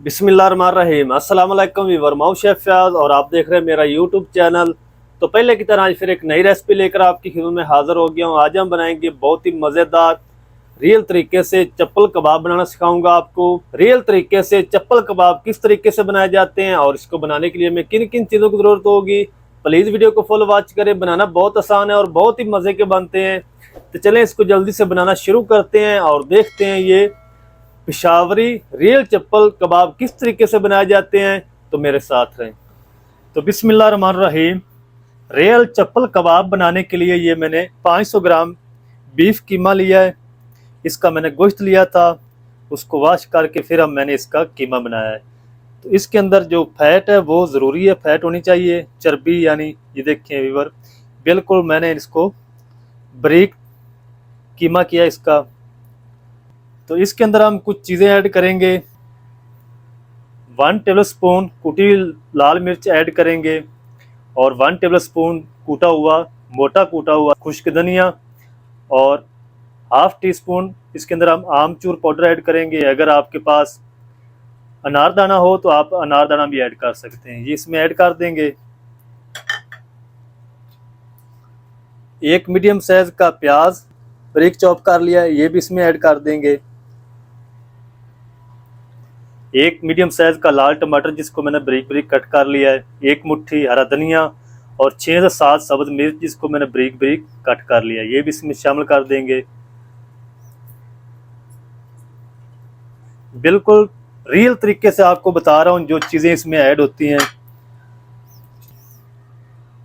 बिस्मिल्लाहिर्रहमानिर्रहीम। अस्सलाम वालेकुम वीवर, मैं शेफ फयाज और आप देख रहे हैं मेरा यूट्यूब चैनल। तो पहले की तरह आज फिर एक नई रेसिपी लेकर आपकी खिदमत में हाजिर हो गया हूँ। आज हम बनाएंगे बहुत ही मज़ेदार रियल तरीके से चप्पल कबाब बनाना सिखाऊंगा आपको। रियल तरीके से चप्पल कबाब किस तरीके से बनाए जाते हैं और इसको बनाने के लिए हमें किन किन चीज़ों की ज़रूरत होगी, प्लीज़ वीडियो को फुल वॉच करें। बनाना बहुत आसान है और बहुत ही मज़े के बनते हैं। तो चलें इसको जल्दी से बनाना शुरू करते हैं और देखते हैं ये पिशावरी रियल चप्पल कबाब किस तरीके से बनाए जाते हैं। तो मेरे साथ रहें। तो बिस्मिल्लाहिर्रहमानिर्रहीम। रियल चप्पल कबाब बनाने के लिए ये मैंने 500 ग्राम बीफ कीमा लिया है। इसका मैंने गोश्त लिया था, उसको वॉश करके फिर अब मैंने इसका कीमा बनाया है। तो इसके अंदर जो फैट है वो ज़रूरी है, फैट होनी चाहिए, चर्बी यानी। ये देखिए व्यूअर, बिल्कुल मैंने इसको बारीक कीमा किया इसका। तो इसके अंदर हम कुछ चीज़ें ऐड करेंगे। 1 टेबलस्पून कुटी लाल मिर्च ऐड करेंगे और 1 टेबलस्पून कूटा हुआ मोटा कूटा हुआ खुश्क धनिया और हाफ टी स्पून इसके अंदर हम आमचूर पाउडर ऐड करेंगे। अगर आपके पास अनारदाना हो तो आप अनारदाना भी ऐड कर सकते हैं, ये इसमें ऐड कर देंगे। एक मीडियम साइज का प्याज बारीक चॉप कर लिया है, ये भी इसमें ऐड कर देंगे। एक मीडियम साइज का लाल टमाटर जिसको मैंने बारीक बारीक कट कर लिया है। एक मुट्ठी हरा धनिया और 6 से 7 सब्ज मिर्च जिसको मैंने बारीक बारीक कट कर लिया है, ये भी इसमें शामिल कर देंगे। बिल्कुल रियल तरीके से आपको बता रहा हूँ जो चीज़ें इसमें ऐड होती हैं।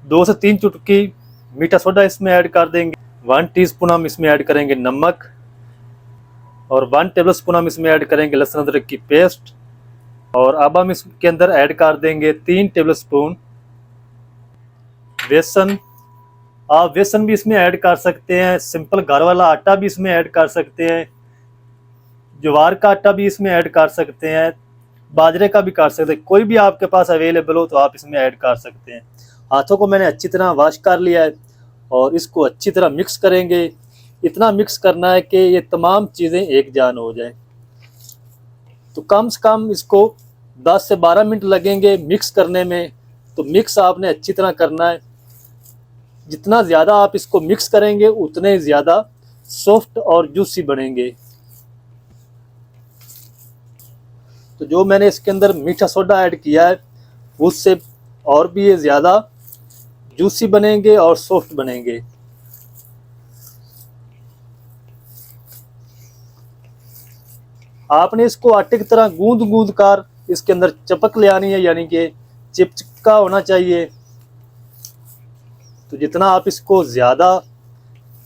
2 से 3 चुटकी मीठा सोडा इसमें ऐड कर देंगे। 1 टीस्पून हम इसमें ऐड करेंगे नमक और 1 टेबलस्पून हम इसमें ऐड करेंगे लहसुन अदरक की पेस्ट। और अब हम इसके अंदर ऐड कर देंगे 3 टेबलस्पून बेसन। आप बेसन भी इसमें ऐड कर सकते हैं, सिंपल घर वाला आटा भी इसमें ऐड कर सकते हैं, ज्वार का आटा भी इसमें ऐड कर सकते हैं, बाजरे का भी कर सकते हैं, कोई भी आपके पास अवेलेबल हो तो आप इसमें ऐड कर सकते हैं। हाथों को मैंने अच्छी तरह वॉश कर लिया है और इसको अच्छी तरह मिक्स करेंगे। इतना मिक्स करना है कि ये तमाम चीज़ें एक जान हो जाए। तो कम से कम इसको 10 से 12 मिनट लगेंगे मिक्स करने में। तो मिक्स आपने अच्छी तरह करना है। जितना ज़्यादा आप इसको मिक्स करेंगे उतने ज़्यादा सॉफ्ट और जूसी बनेंगे। तो जो मैंने इसके अंदर मीठा सोडा ऐड किया है उससे और भी ये ज़्यादा जूसी बनेंगे और सॉफ्ट बनेंगे। आपने इसको आटे की तरह गूंद गूंद कर इसके अंदर चपक ले आनी है, यानी कि चिपचिपका होना चाहिए। तो जितना आप इसको ज़्यादा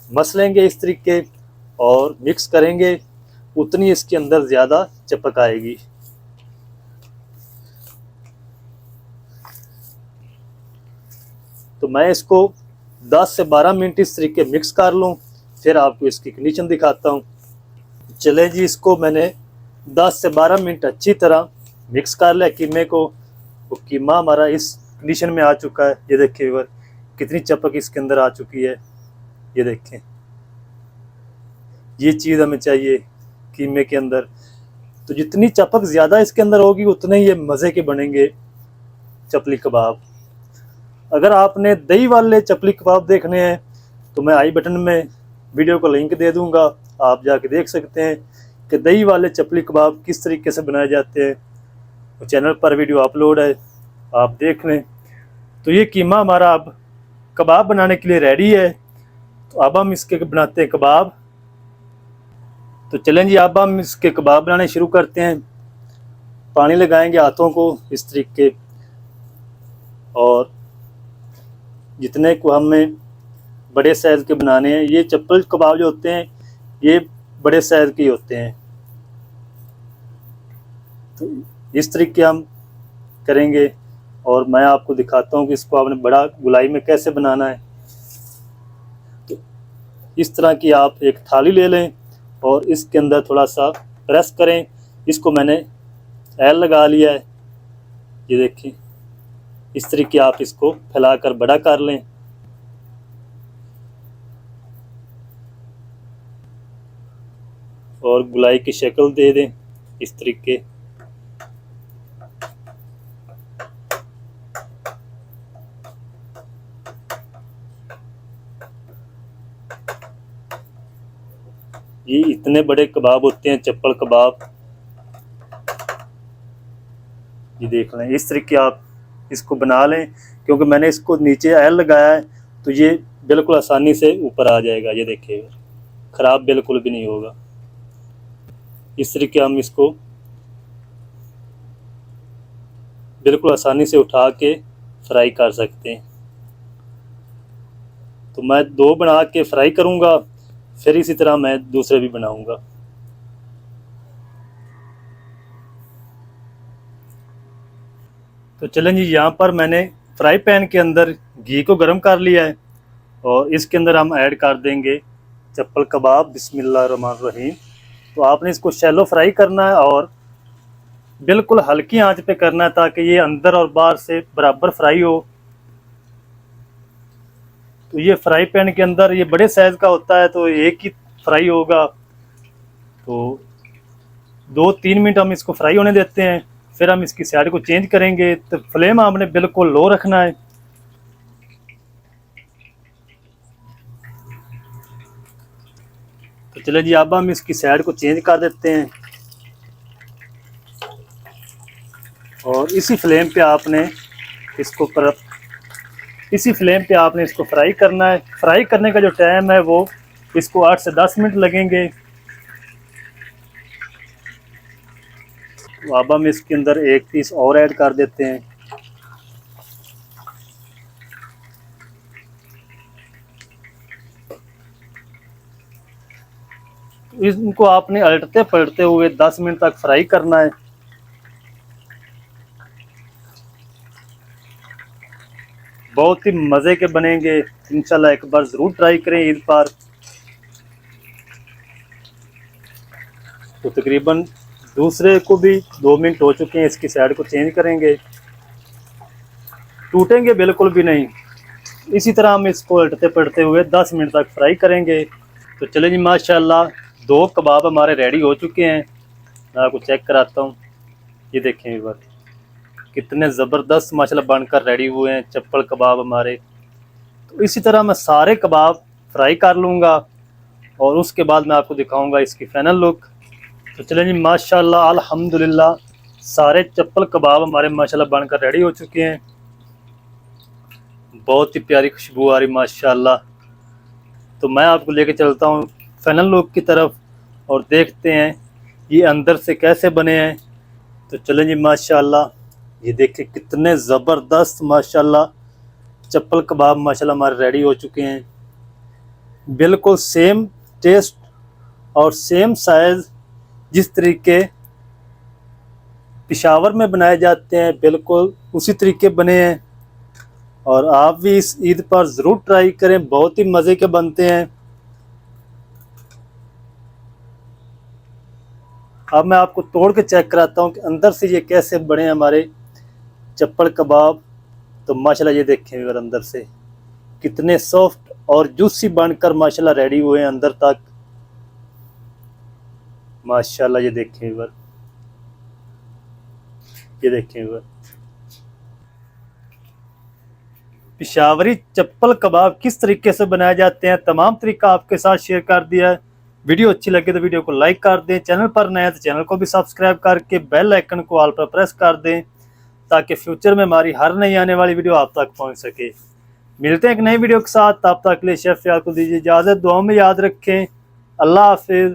मसलेंगे इस तरीके और मिक्स करेंगे उतनी इसके अंदर ज़्यादा चपक आएगी। तो मैं इसको 10 से 12 मिनट इस तरीके मिक्स कर लूँ, फिर आपको इसकी कंडीशन दिखाता हूँ। चलें जी, इसको मैंने 10 से 12 मिनट अच्छी तरह मिक्स कर लिया कीमे को। वो कीमा हमारा इस कंडीशन में आ चुका है। ये देखिए व्यूअर, कितनी चपक इसके अंदर आ चुकी है। ये देखें, ये चीज़ हमें चाहिए कीमे के अंदर। तो जितनी चपक ज़्यादा इसके अंदर होगी उतने ही ये मज़े के बनेंगे चपली कबाब। अगर आपने दही वाले चपली कबाब देखने हैं तो मैं आई बटन में वीडियो को लिंक दे दूंगा, आप जाके देख सकते हैं कि दही वाले चपली कबाब किस तरीके से बनाए जाते हैं। तो चैनल पर वीडियो अपलोड है, आप देख लें। तो ये कीमा हमारा अब कबाब बनाने के लिए रेडी है। तो अब हम इसके बनाते हैं कबाब। तो चलें जी, अब हम इसके कबाब बनाने शुरू करते हैं। पानी लगाएंगे हाथों को इस तरीके, और जितने को हमें बड़े साइज़ के बनाने हैं, ये चप्पल कबाब जो होते हैं ये बड़े साइज़ के होते हैं। तो इस तरीके हम करेंगे और मैं आपको दिखाता हूँ कि इसको आपने बड़ा गुलाई में कैसे बनाना है। तो इस तरह की आप एक थाली ले लें और इसके अंदर थोड़ा सा प्रेस करें। इसको मैंने एल लगा लिया है, ये देखें। इस तरीके आप इसको फैलाकर बड़ा कर लें और गुलाई की शक्ल दे दें इस तरीके। ये इतने बड़े कबाब होते हैं, चप्पल कबाब। ये देख लें, इस तरीके आप इसको बना लें, क्योंकि मैंने इसको नीचे एल लगाया है तो ये बिल्कुल आसानी से ऊपर आ जाएगा। ये देखिएगा, ख़राब बिल्कुल भी नहीं होगा। इस तरीके हम इसको बिल्कुल आसानी से उठा के फ्राई कर सकते हैं। तो मैं 2 बना के फ्राई करूँगा, फिर इसी तरह मैं दूसरे भी बनाऊँगा। तो चलें जी, यहाँ पर मैंने फ्राई पैन के अंदर घी को गर्म कर लिया है और इसके अंदर हम ऐड कर देंगे चप्पल कबाब। बिस्मिल्लाहिर्रहमानिर्रहीम। तो आपने इसको शैलो फ्राई करना है और बिल्कुल हल्की आंच पे करना है, ताकि ये अंदर और बाहर से बराबर फ्राई हो। तो ये फ्राई पैन के अंदर ये बड़े साइज़ का होता है, तो एक ही फ्राई होगा। तो 2-3 मिनट हम इसको फ्राई होने देते हैं, फिर हम इसकी साइड को चेंज करेंगे। तो फ्लेम आपने बिल्कुल लो रखना है। तो चले जी, अब हम इसकी साइड को चेंज कर देते हैं और इसी फ्लेम पे आपने इसको फ्राई करना है। फ्राई करने का जो टाइम है वो इसको 8 से 10 मिनट लगेंगे। तो अब हम इसके अंदर एक पीस और ऐड कर देते हैं। इनको आपने अलटते पलटते हुए 10 मिनट तक फ्राई करना है। बहुत ही मज़े के बनेंगे, इंशाल्लाह एक बार ज़रूर ट्राई करें ईद पर। तो तकरीबन दूसरे को भी 2 मिनट हो चुके हैं, इसकी साइड को चेंज करेंगे। टूटेंगे बिल्कुल भी नहीं। इसी तरह हम इसको उलटते पलटते हुए 10 मिनट तक फ्राई करेंगे। तो चले जी, माशाल्लाह 2 कबाब हमारे रेडी हो चुके हैं। मैं आपको चेक कराता हूँ। ये देखें एक बार, कितने ज़बरदस्त माशाल्लाह बनकर रेडी हुए हैं चप्पल कबाब हमारे। तो इसी तरह मैं सारे कबाब फ्राई कर लूँगा और उसके बाद मैं आपको दिखाऊँगा इसकी फाइनल लुक। तो चलें जी, माशाल्लाह अल्हम्दुलिल्लाह सारे चप्पल कबाब हमारे माशाल्लाह बनकर रेडी हो चुके हैं। बहुत ही प्यारी खुशबू आ रही माशाल्लाह। तो मैं आपको लेके चलता हूँ फाइनल लुक की तरफ और देखते हैं ये अंदर से कैसे बने हैं। तो चलें जी, माशाल्लाह ये देखिए कितने ज़बरदस्त माशाल्लाह चप्पल कबाब माशाल्लाह हमारे रेडी हो चुके हैं। बिल्कुल सेम टेस्ट और सेम साइज़ जिस तरीके पेशावर में बनाए जाते हैं, बिल्कुल उसी तरीके बने हैं। और आप भी इस ईद पर ज़रूर ट्राई करें, बहुत ही मज़े के बनते हैं। अब मैं आपको तोड़ के चेक कराता हूँ कि अंदर से ये कैसे बने हैं हमारे चप्पल कबाब। तो माशाल्लाह ये देखें अगर अंदर से कितने सॉफ्ट और जूसी बनकर माशाल्लाह रेडी हुए हैं अंदर तक। माशाल्लाह ये देखें एक बार, ये देखें एक बार। पेशावरी चप्पल कबाब किस तरीके से बनाए जाते हैं, तमाम तरीका आपके साथ शेयर कर दिया है। वीडियो अच्छी लगे तो वीडियो को लाइक कर दें, चैनल पर नए हैं तो चैनल को भी सब्सक्राइब करके बेल आइकन को ऑल पर प्रेस कर दें, ताकि फ्यूचर में हमारी हर नई आने वाली वीडियो आप तक पहुंच सके। मिलते हैं एक नई वीडियो के साथ, तब तक के लिए शेफ याद को दीजिए इजाज़त। दुआ में याद रखें। अल्लाह हाफिज़।